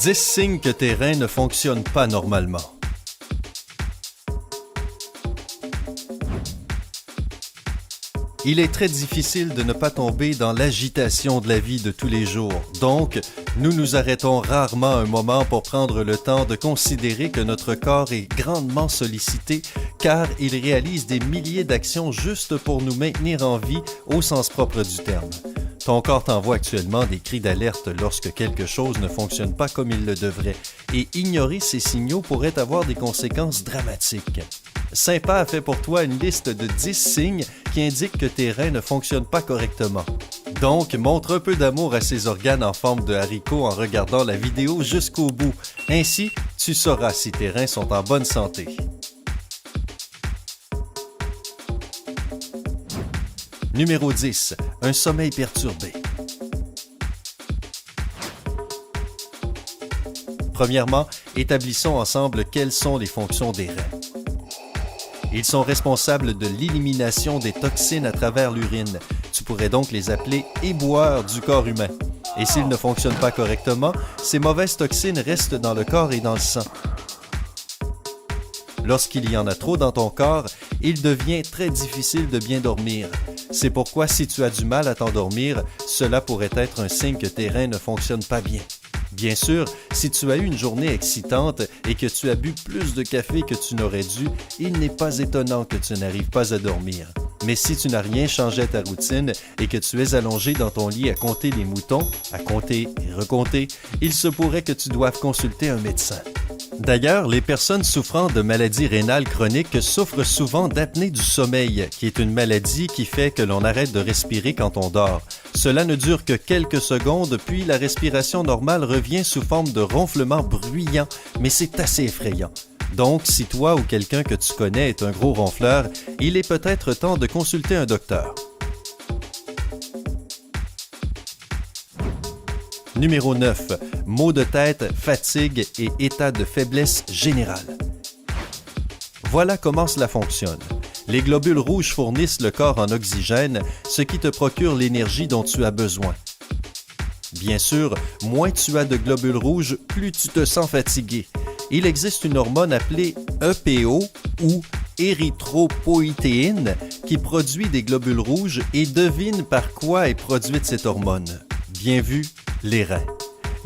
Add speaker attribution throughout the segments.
Speaker 1: 10 signes que tes reins ne fonctionnent pas normalement. Il est très difficile de ne pas tomber dans l'agitation de la vie de tous les jours. Donc, nous nous arrêtons rarement un moment pour prendre le temps de considérer que notre corps est grandement sollicité car il réalise des milliers d'actions juste pour nous maintenir en vie au sens propre du terme. Ton corps t'envoie actuellement des cris d'alerte lorsque quelque chose ne fonctionne pas comme il le devrait et ignorer ces signaux pourrait avoir des conséquences dramatiques. Sympa a fait pour toi une liste de 10 signes qui indiquent que tes reins ne fonctionnent pas correctement. Donc, montre un peu d'amour à ces organes en forme de haricots en regardant la vidéo jusqu'au bout. Ainsi, tu sauras si tes reins sont en bonne santé. Numéro 10. Un sommeil perturbé. Premièrement, établissons ensemble quelles sont les fonctions des reins. Ils sont responsables de l'élimination des toxines à travers l'urine. Tu pourrais donc les appeler éboueurs du corps humain. Et s'ils ne fonctionnent pas correctement, ces mauvaises toxines restent dans le corps et dans le sang. Lorsqu'il y en a trop dans ton corps, il devient très difficile de bien dormir. C'est pourquoi si tu as du mal à t'endormir, cela pourrait être un signe que tes reins ne fonctionnent pas bien. Bien sûr, si tu as eu une journée excitante et que tu as bu plus de café que tu n'aurais dû, il n'est pas étonnant que tu n'arrives pas à dormir. Mais si tu n'as rien changé à ta routine et que tu es allongé dans ton lit à compter les moutons, à compter et recompter, il se pourrait que tu doives consulter un médecin. D'ailleurs, les personnes souffrant de maladies rénales chroniques souffrent souvent d'apnée du sommeil, qui est une maladie qui fait que l'on arrête de respirer quand on dort. Cela ne dure que quelques secondes, puis la respiration normale revient sous forme de ronflement bruyant, mais c'est assez effrayant. Donc, si toi ou quelqu'un que tu connais est un gros ronfleur, il est peut-être temps de consulter un docteur. Numéro 9. Maux de tête, fatigue et état de faiblesse générale. Voilà comment cela fonctionne. Les globules rouges fournissent le corps en oxygène, ce qui te procure l'énergie dont tu as besoin. Bien sûr, moins tu as de globules rouges, plus tu te sens fatigué. Il existe une hormone appelée EPO ou érythropoïétine qui produit des globules rouges et devine par quoi est produite cette hormone. Bien vu, les reins.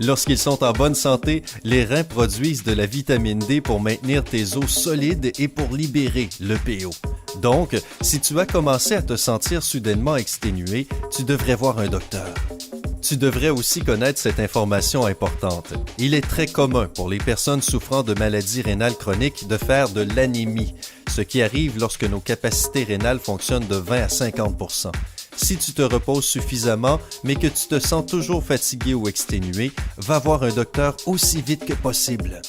Speaker 1: Lorsqu'ils sont en bonne santé, les reins produisent de la vitamine D pour maintenir tes os solides et pour libérer l'EPO. Donc, si tu as commencé à te sentir soudainement exténué, tu devrais voir un docteur. Tu devrais aussi connaître cette information importante. Il est très commun pour les personnes souffrant de maladies rénales chroniques de faire de l'anémie, ce qui arrive lorsque nos capacités rénales fonctionnent de 20 à 50%. Si tu te reposes suffisamment, mais que tu te sens toujours fatigué ou exténué, va voir un docteur aussi vite que possible.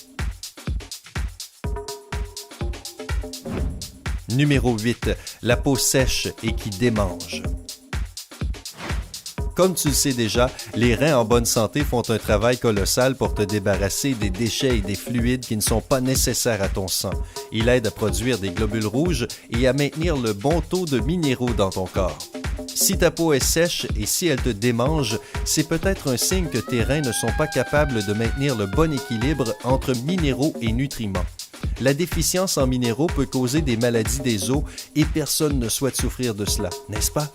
Speaker 1: Numéro 8. La peau sèche et qui démange. Comme tu le sais déjà, les reins en bonne santé font un travail colossal pour te débarrasser des déchets et des fluides qui ne sont pas nécessaires à ton sang. Il aide à produire des globules rouges et à maintenir le bon taux de minéraux dans ton corps. Si ta peau est sèche et si elle te démange, c'est peut-être un signe que tes reins ne sont pas capables de maintenir le bon équilibre entre minéraux et nutriments. La déficience en minéraux peut causer des maladies des os et personne ne souhaite souffrir de cela, n'est-ce pas?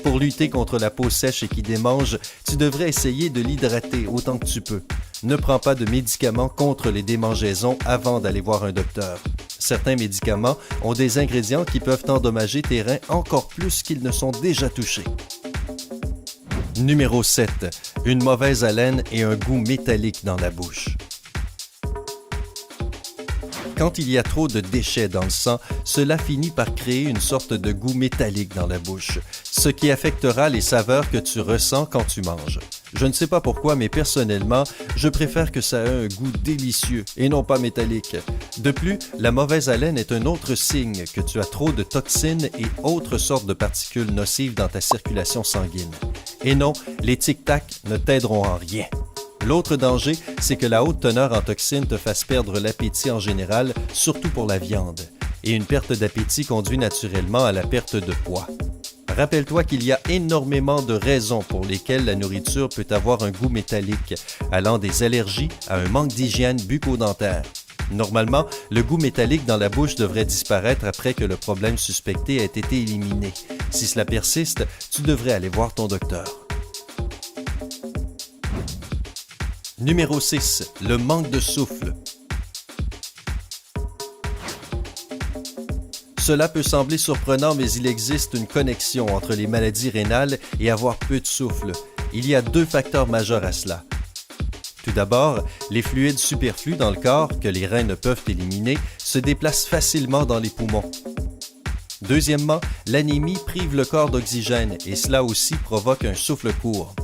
Speaker 1: Pour lutter contre la peau sèche et qui démange, tu devrais essayer de l'hydrater autant que tu peux. Ne prends pas de médicaments contre les démangeaisons avant d'aller voir un docteur. Certains médicaments ont des ingrédients qui peuvent endommager tes reins encore plus qu'ils ne sont déjà touchés. Numéro 7. Une mauvaise haleine et un goût métallique dans la bouche. Quand il y a trop de déchets dans le sang, cela finit par créer une sorte de goût métallique dans la bouche, ce qui affectera les saveurs que tu ressens quand tu manges. Je ne sais pas pourquoi, mais personnellement, je préfère que ça ait un goût délicieux et non pas métallique. De plus, la mauvaise haleine est un autre signe que tu as trop de toxines et autres sortes de particules nocives dans ta circulation sanguine. Et non, les tic-tac ne t'aideront en rien. L'autre danger, c'est que la haute teneur en toxines te fasse perdre l'appétit en général, surtout pour la viande. Et une perte d'appétit conduit naturellement à la perte de poids. Rappelle-toi qu'il y a énormément de raisons pour lesquelles la nourriture peut avoir un goût métallique, allant des allergies à un manque d'hygiène bucco-dentaire. Normalement, le goût métallique dans la bouche devrait disparaître après que le problème suspecté ait été éliminé. Si cela persiste, tu devrais aller voir ton docteur. Numéro 6. Le manque de souffle. Cela peut sembler surprenant, mais il existe une connexion entre les maladies rénales et avoir peu de souffle. Il y a 2 facteurs majeurs à cela. Tout d'abord, les fluides superflus dans le corps, que les reins ne peuvent éliminer, se déplacent facilement dans les poumons. Deuxièmement, l'anémie prive le corps d'oxygène et cela aussi provoque un souffle court.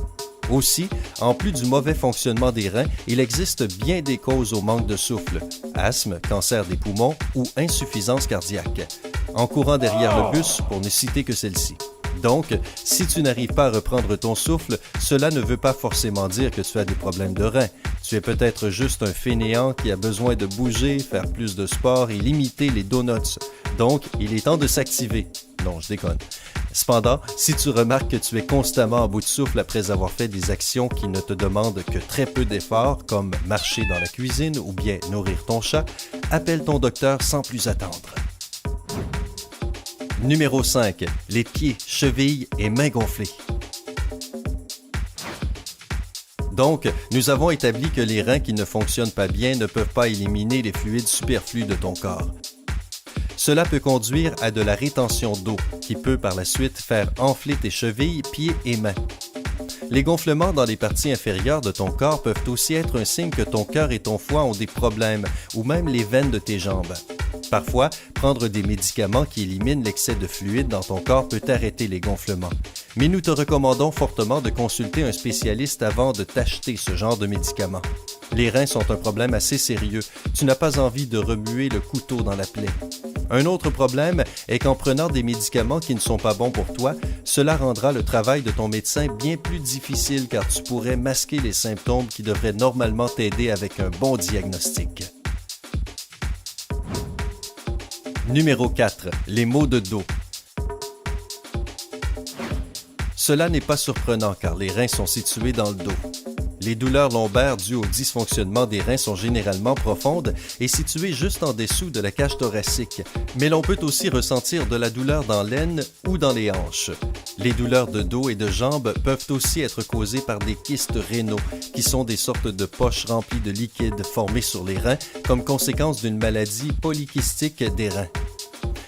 Speaker 1: Aussi, en plus du mauvais fonctionnement des reins, il existe bien des causes au manque de souffle: asthme, cancer des poumons ou insuffisance cardiaque. En courant derrière le bus, pour ne citer que celle-ci. Donc, si tu n'arrives pas à reprendre ton souffle, cela ne veut pas forcément dire que tu as des problèmes de reins. Tu es peut-être juste un fainéant qui a besoin de bouger, faire plus de sport et limiter les donuts. Donc, il est temps de s'activer. Non, je déconne. Cependant, si tu remarques que tu es constamment à bout de souffle après avoir fait des actions qui ne te demandent que très peu d'efforts, comme marcher dans la cuisine ou bien nourrir ton chat, appelle ton docteur sans plus attendre. Numéro 5. Les pieds, chevilles et mains gonflées. Donc, nous avons établi que les reins qui ne fonctionnent pas bien ne peuvent pas éliminer les fluides superflus de ton corps. Cela peut conduire à de la rétention d'eau, qui peut par la suite faire enfler tes chevilles, pieds et mains. Les gonflements dans les parties inférieures de ton corps peuvent aussi être un signe que ton cœur et ton foie ont des problèmes, ou même les veines de tes jambes. Parfois, prendre des médicaments qui éliminent l'excès de fluide dans ton corps peut arrêter les gonflements. Mais nous te recommandons fortement de consulter un spécialiste avant de t'acheter ce genre de médicaments. Les reins sont un problème assez sérieux. Tu n'as pas envie de remuer le couteau dans la plaie. Un autre problème est qu'en prenant des médicaments qui ne sont pas bons pour toi, cela rendra le travail de ton médecin bien plus difficile car tu pourrais masquer les symptômes qui devraient normalement t'aider avec un bon diagnostic. Numéro 4. Les maux de dos. Cela n'est pas surprenant car les reins sont situés dans le dos. Les douleurs lombaires dues au dysfonctionnement des reins sont généralement profondes et situées juste en dessous de la cage thoracique, mais l'on peut aussi ressentir de la douleur dans l'aine ou dans les hanches. Les douleurs de dos et de jambes peuvent aussi être causées par des kystes rénaux, qui sont des sortes de poches remplies de liquide formées sur les reins comme conséquence d'une maladie polykystique des reins.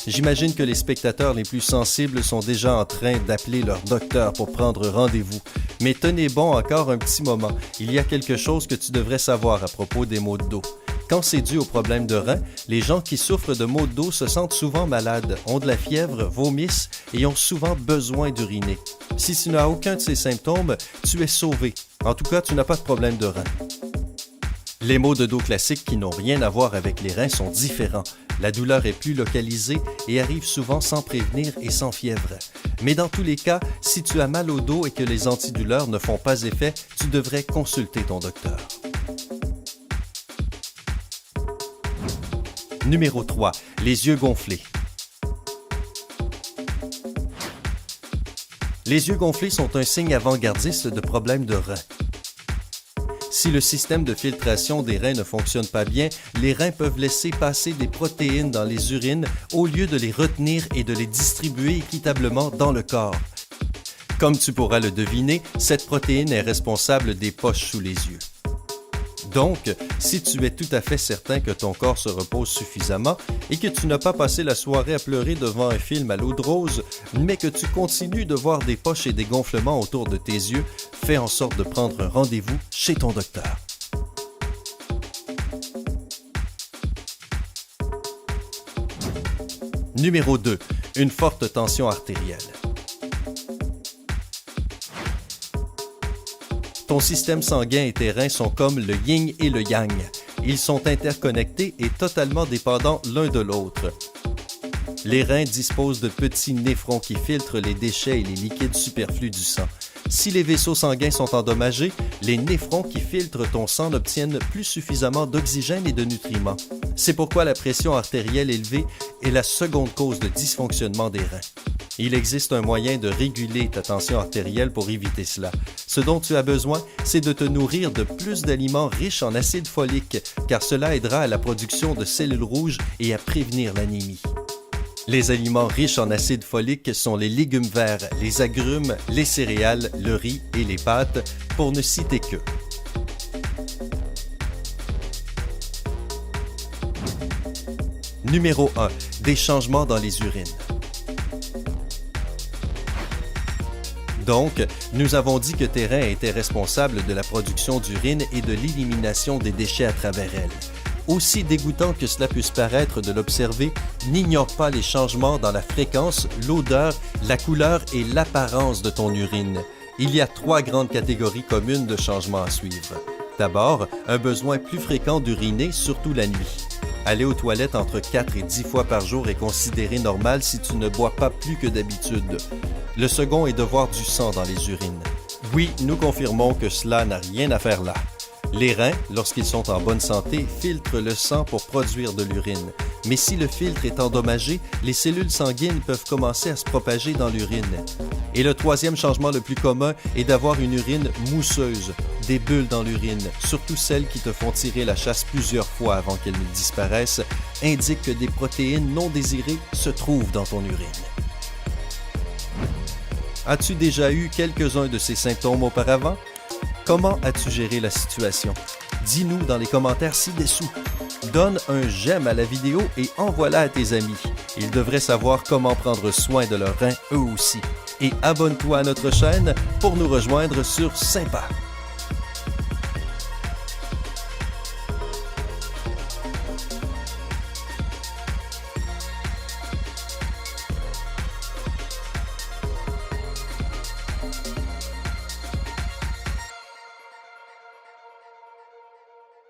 Speaker 1: J'imagine que les spectateurs les plus sensibles sont déjà en train d'appeler leur docteur pour prendre rendez-vous. Mais tenez bon encore un petit moment, il y a quelque chose que tu devrais savoir à propos des maux de dos. Quand c'est dû aux problèmes de reins, les gens qui souffrent de maux de dos se sentent souvent malades, ont de la fièvre, vomissent et ont souvent besoin d'uriner. Si tu n'as aucun de ces symptômes, tu es sauvé. En tout cas, tu n'as pas de problème de reins. Les maux de dos classiques qui n'ont rien à voir avec les reins sont différents. La douleur est plus localisée et arrive souvent sans prévenir et sans fièvre. Mais dans tous les cas, si tu as mal au dos et que les antidouleurs ne font pas effet, tu devrais consulter ton docteur. Numéro 3. Les yeux gonflés. Les yeux gonflés sont un signe avant-gardiste de problèmes de reins. Si le système de filtration des reins ne fonctionne pas bien, les reins peuvent laisser passer des protéines dans les urines au lieu de les retenir et de les distribuer équitablement dans le corps. Comme tu pourras le deviner, cette protéine est responsable des poches sous les yeux. Donc, si tu es tout à fait certain que ton corps se repose suffisamment et que tu n'as pas passé la soirée à pleurer devant un film à l'eau de rose, mais que tu continues de voir des poches et des gonflements autour de tes yeux, fais en sorte de prendre un rendez-vous chez ton docteur. Numéro 2. Une forte tension artérielle. Ton système sanguin et tes reins sont comme le yin et le yang. Ils sont interconnectés et totalement dépendants l'un de l'autre. Les reins disposent de petits néphrons qui filtrent les déchets et les liquides superflus du sang. Si les vaisseaux sanguins sont endommagés, les néphrons qui filtrent ton sang n'obtiennent plus suffisamment d'oxygène et de nutriments. C'est pourquoi la pression artérielle élevée est la seconde cause de dysfonctionnement des reins. Il existe un moyen de réguler ta tension artérielle pour éviter cela. Ce dont tu as besoin, c'est de te nourrir de plus d'aliments riches en acide folique, car cela aidera à la production de cellules rouges et à prévenir l'anémie. Les aliments riches en acide folique sont les légumes verts, les agrumes, les céréales, le riz et les pâtes, pour ne citer que. Numéro 1. Des changements dans les urines. Donc, nous avons dit que tes reins étaient responsables de la production d'urine et de l'élimination des déchets à travers elle. Aussi dégoûtant que cela puisse paraître de l'observer, n'ignore pas les changements dans la fréquence, l'odeur, la couleur et l'apparence de ton urine. Il y a 3 grandes catégories communes de changements à suivre. D'abord, un besoin plus fréquent d'uriner, surtout la nuit. Aller aux toilettes entre 4 et 10 fois par jour est considéré normal si tu ne bois pas plus que d'habitude. Le second est de voir du sang dans les urines. Oui, nous confirmons que cela n'a rien à faire là. Les reins, lorsqu'ils sont en bonne santé, filtrent le sang pour produire de l'urine. Mais si le filtre est endommagé, les cellules sanguines peuvent commencer à se propager dans l'urine. Et le troisième changement le plus commun est d'avoir une urine mousseuse, des bulles dans l'urine, surtout celles qui te font tirer la chasse plusieurs fois avant qu'elles ne disparaissent, indiquent que des protéines non désirées se trouvent dans ton urine. As-tu déjà eu quelques-uns de ces symptômes auparavant? Comment as-tu géré la situation? Dis-nous dans les commentaires ci-dessous. Donne un j'aime à la vidéo et envoie-la à tes amis. Ils devraient savoir comment prendre soin de leurs reins eux aussi. Et abonne-toi à notre chaîne pour nous rejoindre sur Sympa.